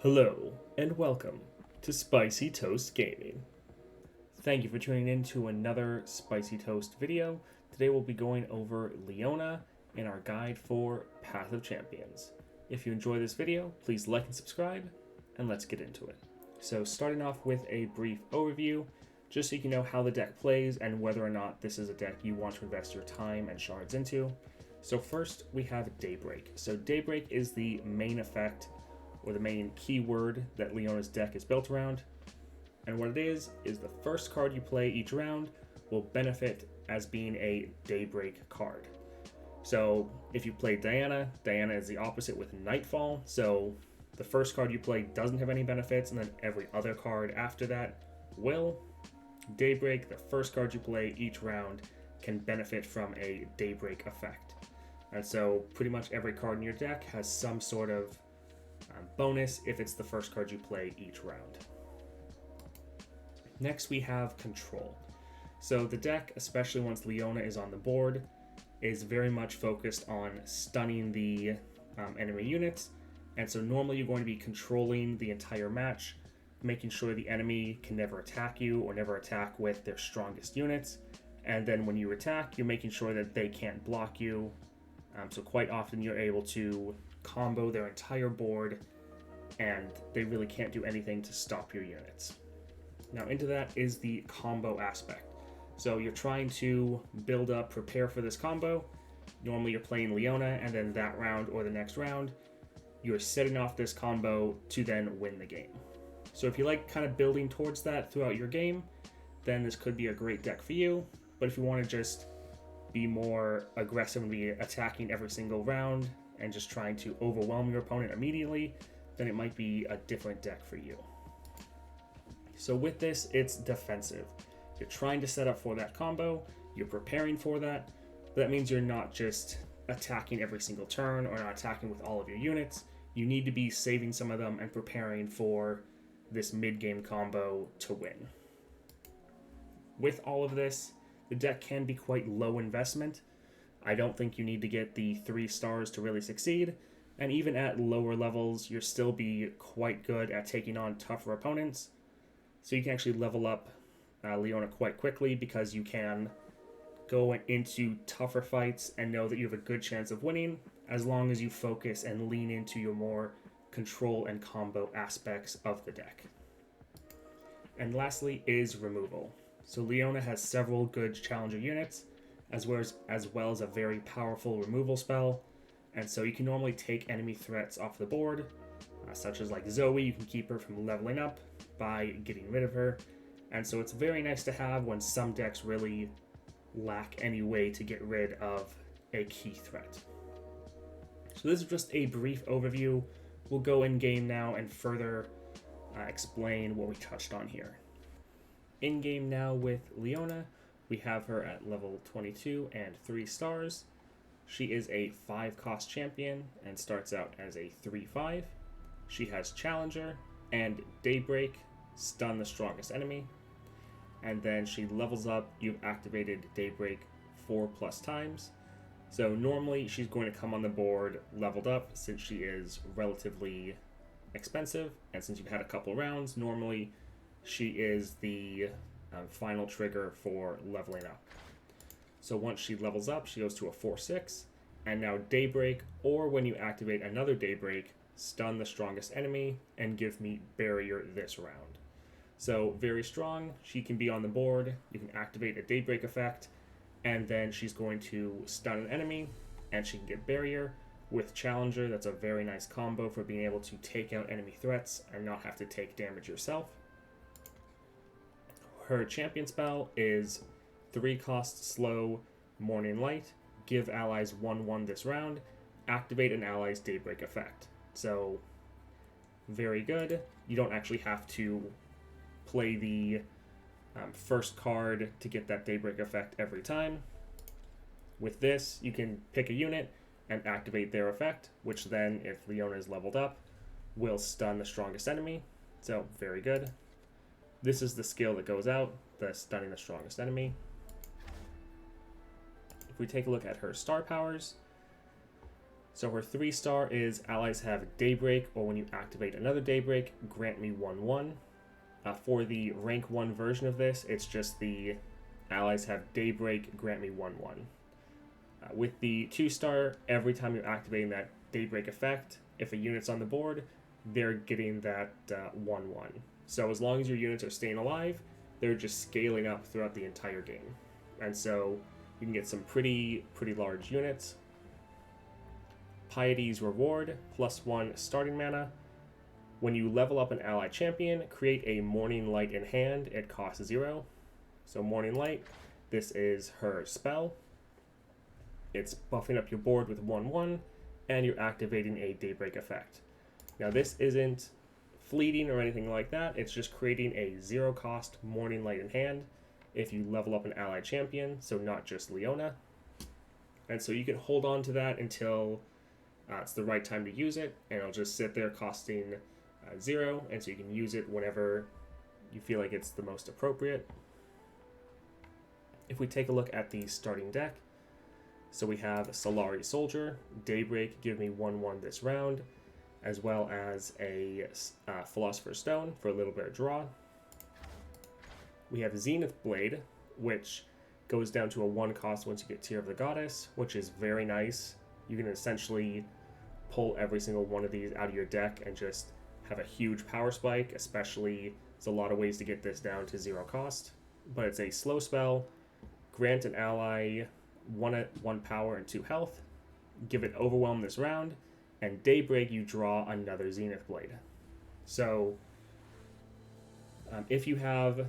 Hello, and welcome to Spicy Toast Gaming. Thank you for tuning in to another Spicy Toast video. Today we'll be going over Leona in our guide for Path of Champions. If you enjoy this video, please like and subscribe, and let's get into it. So starting off with a brief overview, just so you can know how the deck plays and whether or not this is a deck you want to invest your time and shards into. So first we have Daybreak. So Daybreak is the main effect or the main keyword that Leona's deck is built around. And what it is the first card you play each round will benefit as being a Daybreak card. So if you play Diana, Diana is the opposite with Nightfall. So the first card you play doesn't have any benefits, and then every other card after that will. Daybreak, the first card you play each round, can benefit from a Daybreak effect. And so pretty much every card in your deck has some sort of bonus if it's the first card you play each round. Next we have Control. So the deck, especially once Leona is on the board, is very much focused on stunning the enemy units. And so normally you're going to be controlling the entire match, making sure the enemy can never attack you or never attack with their strongest units. And then when you attack, you're making sure that they can't block you. So quite often you're able to combo their entire board and they really can't do anything to stop your units. Now into that is the combo aspect. So you're trying to build up, prepare for this combo. Normally you're playing Leona, and then that round or the next round, you're setting off this combo to then win the game. So if you like kind of building towards that throughout your game, then this could be a great deck for you. But if you want to just be more aggressively attacking every single round and just trying to overwhelm your opponent immediately, then it might be a different deck for you. So with this, it's defensive. You're trying to set up for that combo, you're preparing for that. That means you're not just attacking every single turn or not attacking with all of your units. You need to be saving some of them and preparing for this mid-game combo to win. With all of this, the deck can be quite low investment. I don't think you need to get the 3 stars to really succeed, and even at lower levels, you'll still be quite good at taking on tougher opponents. So you can actually level up Leona quite quickly because you can go into tougher fights and know that you have a good chance of winning as long as you focus and lean into your more control and combo aspects of the deck. And lastly is removal. So Leona has several good challenger units, as well as a very powerful removal spell. And so you can normally take enemy threats off the board, such as like Zoe. You can keep her from leveling up by getting rid of her. And so it's very nice to have when some decks really lack any way to get rid of a key threat. So this is just a brief overview. We'll go in game now and further explain what we touched on here. In game now with Leona, we have her at level 22 and 3 stars. She is a 5-cost champion and starts out as a 3/5. She has Challenger and Daybreak, stun the strongest enemy. And then she levels up. You've activated Daybreak 4+ times. So normally she's going to come on the board leveled up since she is relatively expensive. And since you've had a couple rounds, normally she is the final trigger for leveling up. So once she levels up, she goes to a 4/6, and now Daybreak, or when you activate another Daybreak, stun the strongest enemy and give me barrier this round. So very strong. She can be on the board. You can activate a Daybreak effect, and then she's going to stun an enemy, and she can get barrier. With Challenger, that's a very nice combo for being able to take out enemy threats and not have to take damage yourself. Her champion spell is 3-cost slow, Morning Light, give allies 1/1 this round, activate an ally's Daybreak effect. So, very good. You don't actually have to play the first card to get that Daybreak effect every time. With this, you can pick a unit and activate their effect, which then, if Leona is leveled up, will stun the strongest enemy. So, very good. This is the skill that goes out, the stunning the strongest enemy. If we take a look at her star powers, So her 3-star is allies have Daybreak, or when you activate another Daybreak, grant me 1/1. For the rank 1 version of this, it's just the allies have Daybreak, grant me 1/1. With the 2-star, every time you're activating that Daybreak effect, if a unit's on the board, they're getting that 1/1. So as long as your units are staying alive, they're just scaling up throughout the entire game. And so you can get some pretty large units. Piety's Reward, +1 starting mana. When you level up an ally champion, create a Morning Light in hand. It costs 0. So Morning Light, this is her spell. It's buffing up your board with 1/1, and you're activating a Daybreak effect. Now this isn't fleeting or anything like that, it's just creating a 0-cost Morning Light in hand if you level up an ally champion, so not just Leona. And so you can hold on to that until it's the right time to use it, and it'll just sit there costing 0, and so you can use it whenever you feel like it's the most appropriate. If we take a look at the starting deck, so we have Solari Soldier, Daybreak, give me 1/1 this round, as well as a Philosopher's Stone for a little bit of draw. We have Zenith Blade, which goes down to a 1 cost once you get Tear of the Goddess, which is very nice. You can essentially pull every single one of these out of your deck and just have a huge power spike, especially there's a lot of ways to get this down to 0 cost. But it's a slow spell, grant an ally 1 power and 2 health, give it Overwhelm this round, and Daybreak you draw another Zenith Blade. So if you have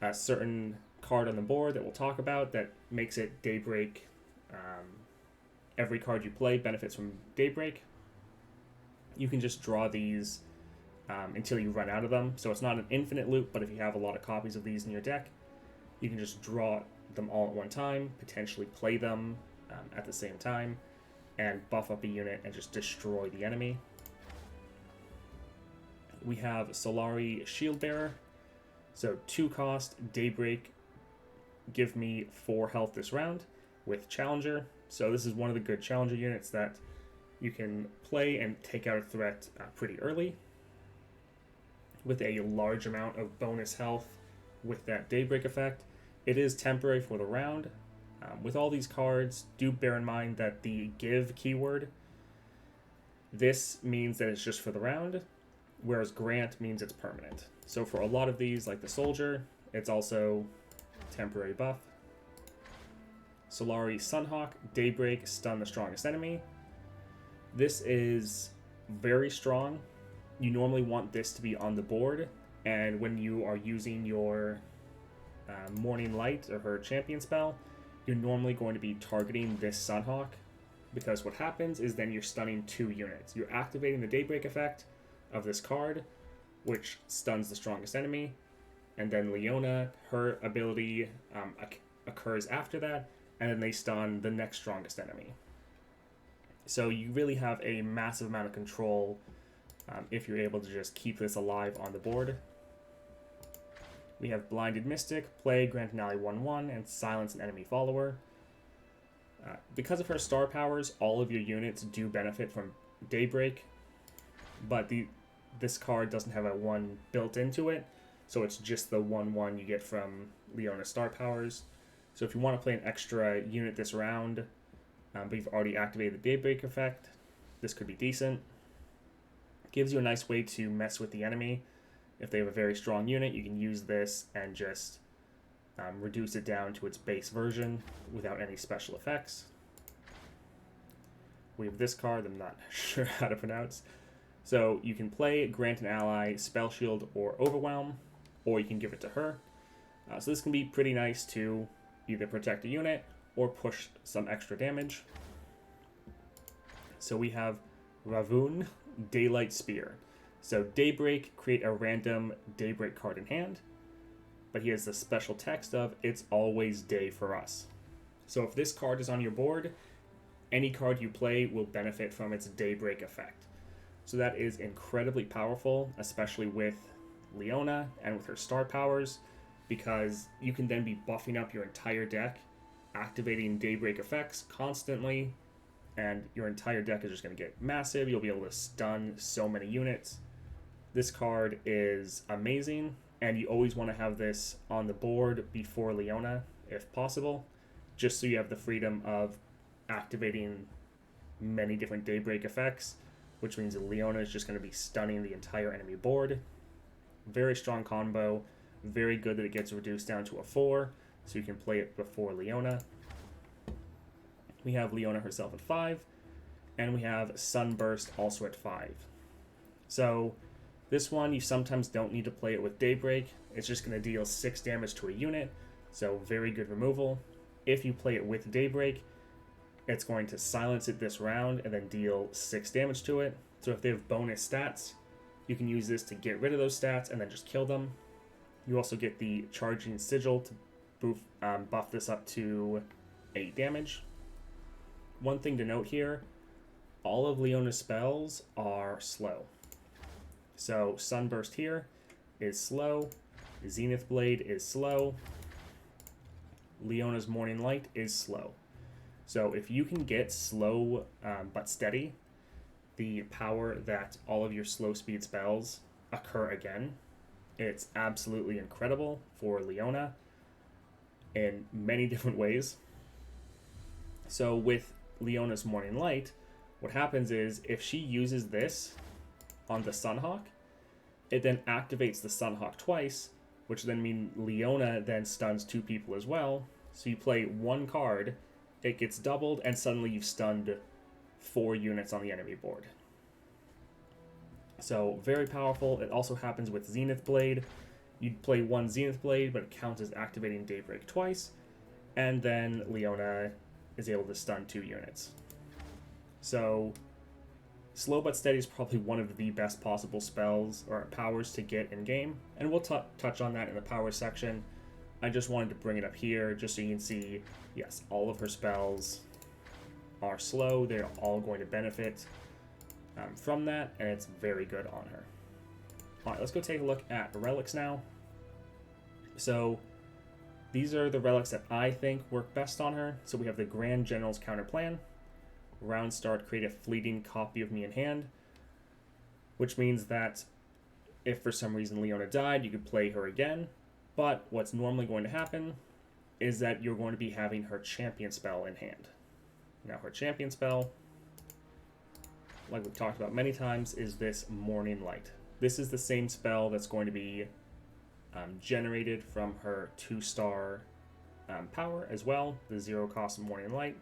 a certain card on the board that we'll talk about that makes it Daybreak, every card you play benefits from Daybreak, you can just draw these until you run out of them. So it's not an infinite loop, but if you have a lot of copies of these in your deck, you can just draw them all at one time, potentially play them at the same time, and buff up a unit and just destroy the enemy. We have Solari Shieldbearer. So 2 cost, Daybreak, give me 4 health this round with Challenger. So this is one of the good Challenger units that you can play and take out a threat pretty early with a large amount of bonus health with that Daybreak effect. It is temporary for the round. With all these cards, do bear in mind that the give keyword, this means that it's just for the round, whereas grant means it's permanent. So for a lot of these, like the Soldier, it's also temporary buff. Solari Sunhawk, Daybreak, stun the strongest enemy. This is very strong. You normally want this to be on the board, and when you are using your Morning Light or her champion spell, you're normally going to be targeting this Sunhawk, because what happens is then you're stunning 2 units. You're activating the Daybreak effect of this card, which stuns the strongest enemy, and then Leona, her ability occurs after that, and then they stun the next strongest enemy. So you really have a massive amount of control if you're able to just keep this alive on the board. We have Blinded Mystic, play, grant an ally 1/1, and silence an enemy follower. Because of her star powers, all of your units do benefit from Daybreak, but this card doesn't have a 1 built into it, so it's just the 1/1 you get from Leona's star powers. So if you want to play an extra unit this round, but you've already activated the Daybreak effect, this could be decent. Gives you a nice way to mess with the enemy. If they have a very strong unit, you can use this and just reduce it down to its base version without any special effects. We have this card I'm not sure how to pronounce. So you can play, grant an ally Spell Shield or Overwhelm, or you can give it to her. So this can be pretty nice to either protect a unit or push some extra damage. So we have Ravun, Daylight Spear. So Daybreak, create a random Daybreak card in hand, but he has the special text of, it's always day for us. So if this card is on your board, any card you play will benefit from its Daybreak effect. So that is incredibly powerful, especially with Leona and with her star powers, because you can then be buffing up your entire deck, activating Daybreak effects constantly, and your entire deck is just going to get massive. You'll be able to stun so many units. This card is amazing, and you always want to have this on the board before Leona, if possible, just so you have the freedom of activating many different Daybreak effects, which means that Leona is just going to be stunning the entire enemy board. Very strong combo, very good that it gets reduced down to a 4, so you can play it before Leona. We have Leona herself at 5, and we have Sunburst also at 5. So this one, you sometimes don't need to play it with Daybreak. It's just going to deal 6 damage to a unit, so very good removal. If you play it with Daybreak, it's going to silence it this round and then deal 6 damage to it. So if they have bonus stats, you can use this to get rid of those stats and then just kill them. You also get the Charging Sigil to buff this up to 8 damage. One thing to note here, all of Leona's spells are slow. So Sunburst here is slow, Zenith Blade is slow, Leona's Morning Light is slow. So if you can get slow but steady, the power that all of your slow speed spells occur again, it's absolutely incredible for Leona in many different ways. So with Leona's Morning Light, what happens is if she uses this on the Sunhawk, it then activates the Sunhawk twice, which then means Leona then stuns 2 people as well. So you play 1 card, it gets doubled, and suddenly you've stunned 4 units on the enemy board. So very powerful. It also happens with Zenith Blade. You'd play 1 Zenith Blade, but it counts as activating Daybreak twice, and then Leona is able to stun 2 units. So slow but steady is probably one of the best possible spells or powers to get in game, and we'll touch on that in the power section. I just wanted to bring it up here just so you can see, yes, all of her spells are slow. They're all going to benefit from that, and it's very good on her. Alright, let's go take a look at relics now. So these are the relics that I think work best on her. So we have the Grand General's Counter Plan. Round start, create a fleeting copy of me in hand, which means that if for some reason Leona died, you could play her again. But what's normally going to happen is that you're going to be having her champion spell in hand. Now her champion spell, like we've talked about many times, is this Morning Light. This is the same spell that's going to be generated from her 2-star power as well, the 0 cost Morning Light.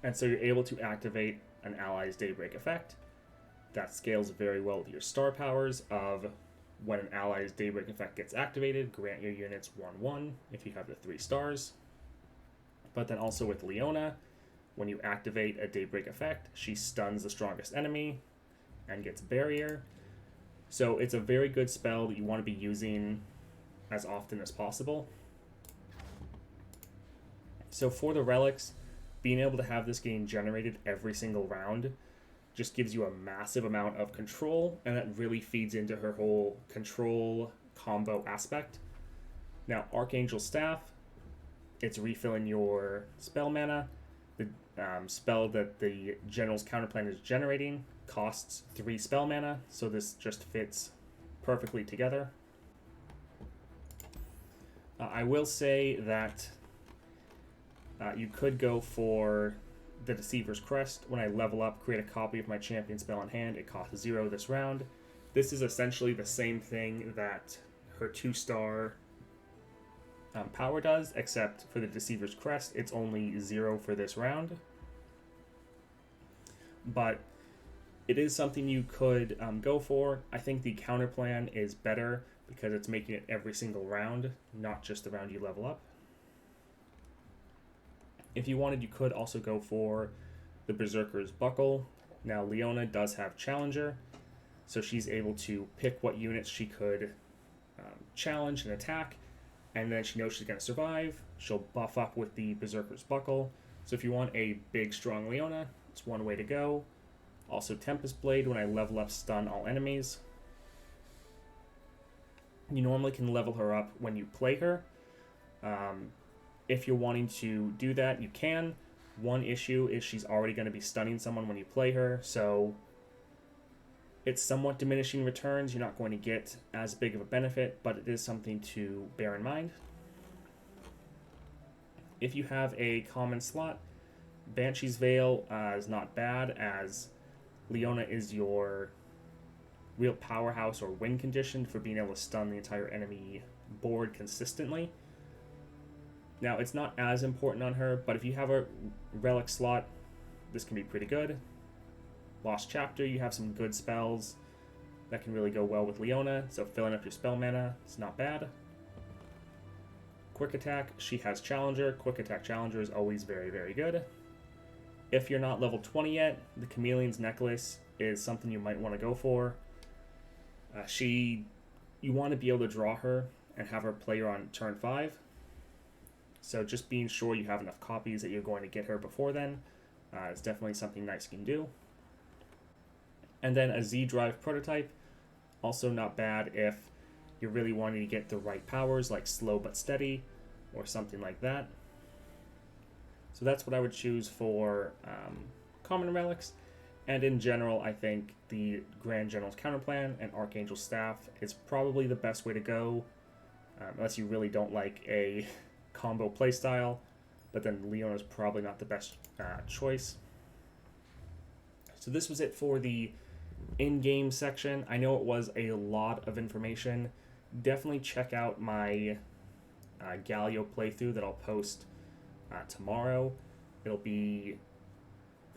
And so you're able to activate an ally's Daybreak effect. That scales very well with your star powers of when an ally's Daybreak effect gets activated, grant your units 1/1 if you have the 3 stars. But then also with Leona, when you activate a Daybreak effect, she stuns the strongest enemy and gets barrier. So it's a very good spell that you want to be using as often as possible. So for the relics, being able to have this getting generated every single round just gives you a massive amount of control, and that really feeds into her whole control combo aspect. Now, Archangel Staff, it's refilling your spell mana. The spell that the General's Counterplan is generating costs 3 spell mana, so this just fits perfectly together. I will say that you could go for the Deceiver's Crest. When I level up, create a copy of my champion spell in hand. It costs 0 this round. This is essentially the same thing that her 2-star power does, except for the Deceiver's Crest, it's only 0 for this round. But it is something you could go for. I think the counter plan is better because it's making it every single round, not just the round you level up. If you wanted, you could also go for the Berserker's Buckle. Now, Leona does have Challenger, so she's able to pick what units she could challenge and attack, and then she knows she's going to survive. She'll buff up with the Berserker's Buckle. So if you want a big, strong Leona, it's one way to go. Also, Tempest Blade, when I level up, stun all enemies. You normally can level her up when you play her. If you're wanting to do that, you can, One issue is she's already going to be stunning someone when you play her, so it's somewhat diminishing returns. You're not going to get as big of a benefit, but it is something to bear in mind. If you have a common slot, Banshee's Veil is not bad, as Leona is your real powerhouse or win condition for being able to stun the entire enemy board consistently. Now, it's not as important on her, but if you have a relic slot, this can be pretty good. Lost Chapter, you have some good spells that can really go well with Leona, so filling up your spell mana is not bad. Quick Attack, she has Challenger. Quick Attack Challenger is always very, very good. If you're not level 20 yet, the Chameleon's Necklace is something you might want to go for. You want to be able to draw her and have her play her on turn 5. So just being sure you have enough copies that you're going to get her before then is definitely something nice you can do. And then a Z-Drive prototype, also not bad if you're really wanting to get the right powers like Slow But Steady or something like that. So that's what I would choose for common relics. And in general, I think the Grand General's Counterplan and Archangel's Staff is probably the best way to go, unless you really don't like a combo playstyle, but then Leona's probably not the best choice. So this was it for the in-game section. I know it was a lot of information. Definitely check out my Galio playthrough that I'll post tomorrow. It'll be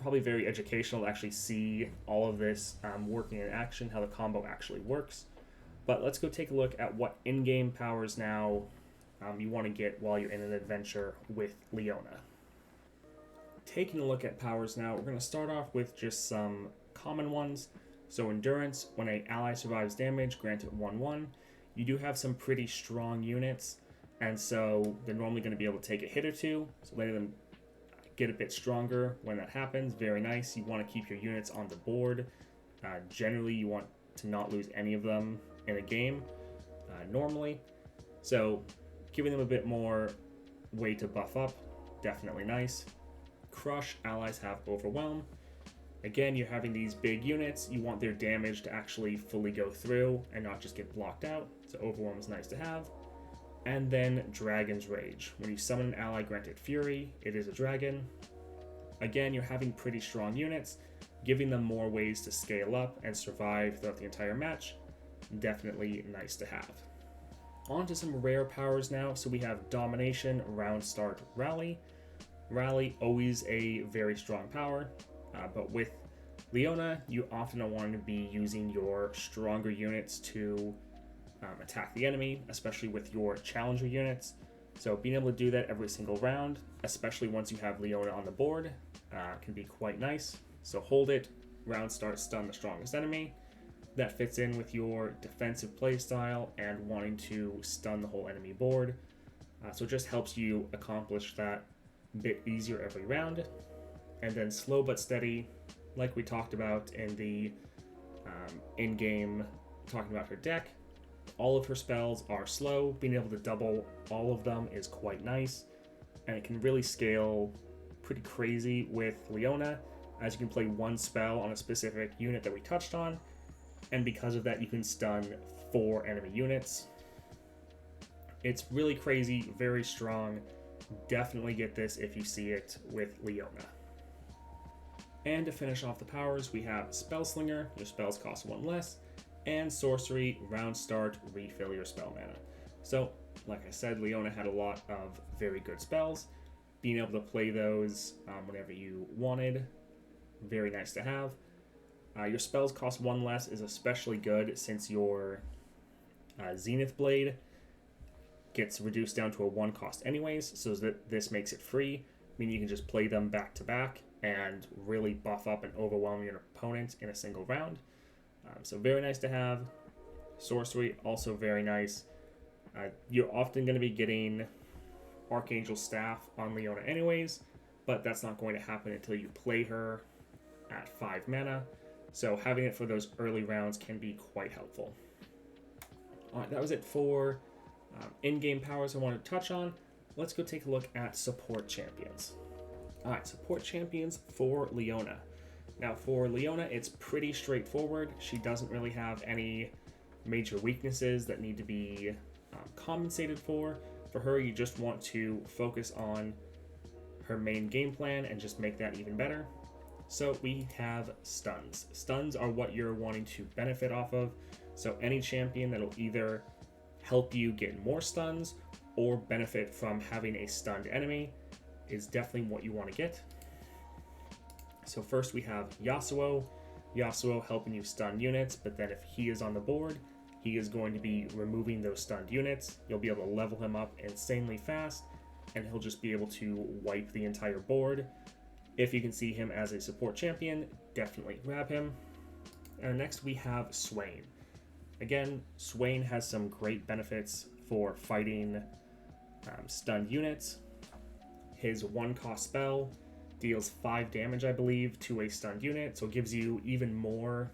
probably very educational to actually see all of this working in action, how the combo actually works. But let's go take a look at what in-game powers now you want to get while you're in an adventure with Leona. Taking a look at powers now, we're going to start off with just some common ones. So Endurance, when an ally survives damage, grant it 1/1. You do have some pretty strong units, and so they're normally going to be able to take a hit or two, so letting them get a bit stronger when that happens, very nice. You want to keep your units on the board. Generally, you want to not lose any of them in a game, normally. So giving them a bit more way to buff up, definitely nice. Crush, allies have Overwhelm. Again, you're having these big units, you want their damage to actually fully go through and not just get blocked out, so Overwhelm is nice to have. And then Dragon's Rage. When you summon an ally granted Fury, it is a dragon. Again, you're having pretty strong units, giving them more ways to scale up and survive throughout the entire match. Definitely nice to have. On to some rare powers now. So we have Domination, Round Start, Rally. Rally, always a very strong power, but with Leona, you often are wanting to be using your stronger units to attack the enemy, especially with your challenger units. So being able to do that every single round, especially once you have Leona on the board, can be quite nice. So hold it, round start, stun the strongest enemy. That fits in with your defensive playstyle and wanting to stun the whole enemy board. So it just helps you accomplish that a bit easier every round. And then Slow But Steady, like we talked about in the in-game, talking about her deck. All of her spells are slow. Being able to double all of them is quite nice, and it can really scale pretty crazy with Leona, as you can play one spell on a specific unit that we touched on, and because of that you can stun 4 enemy units. It's really crazy, very strong. Definitely get this if you see it with Leona. And to finish off the powers, we have Spellslinger, your spells cost 1 less, and Sorcery, round start, refill your spell mana. So, like I said, Leona had a lot of very good spells. Being able to play those whenever you wanted, very nice to have. Your spells cost 1 less is especially good since your Zenith Blade gets reduced down to a 1 cost anyways, so that this makes it free, meaning you can just play them back to back and really buff up and overwhelm your opponent in a single round. So very nice to have. Sorcery, also very nice. You're often going to be getting Archangel Staff on Leona anyways, but that's not going to happen until you play her at 5 mana. So having it for those early rounds can be quite helpful. Alright, that was it for in-game powers I wanted to touch on. Let's go take a look at support champions. Alright, support champions for Leona. Now for Leona, it's pretty straightforward. She doesn't really have any major weaknesses that need to be compensated for. For her, you just want to focus on her main game plan and just make that even better. So we have stuns. Stuns are what you're wanting to benefit off of. So any champion that'll either help you get more stuns or benefit from having a stunned enemy is definitely what you want to get. So first we have Yasuo. Yasuo helping you stun units, but then if he is on the board, he is going to be removing those stunned units. You'll be able to level him up insanely fast, and he'll just be able to wipe the entire board. If you can see him as a support champion, definitely grab him. And next we have Swain. Again, Swain has some great benefits for fighting stunned units. His 1-cost spell deals 5 damage, I believe, to a stunned unit, so it gives you even more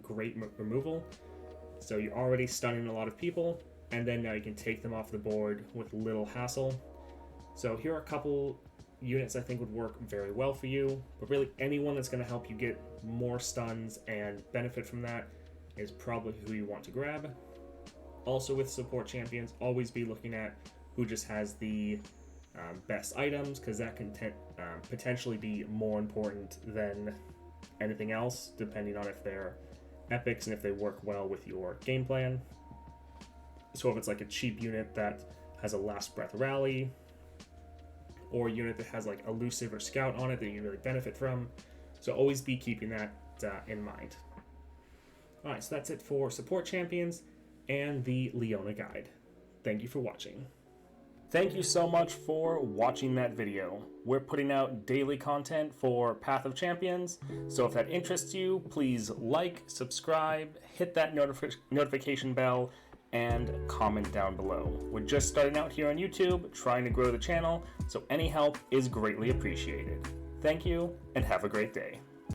great removal. So you're already stunning a lot of people, and then now you can take them off the board with little hassle. So here are a couple units I think would work very well for you, but really anyone that's going to help you get more stuns and benefit from that is probably who you want to grab. Also with support champions, always be looking at who just has the best items, because that can potentially be more important than anything else, depending on if they're epics and if they work well with your game plan. So if it's like a cheap unit that has a last breath rally, or a unit that has like elusive or scout on it that you really benefit from, so always be keeping that in mind. Alright, so that's it for support champions and the Leona guide. Thank you for watching. Thank you so much for watching that video. We're putting out daily content for Path of Champions, so if that interests you, please like, subscribe, hit that notification bell, and comment down below. We're just starting out here on YouTube, trying to grow the channel, so any help is greatly appreciated. Thank you, and have a great day.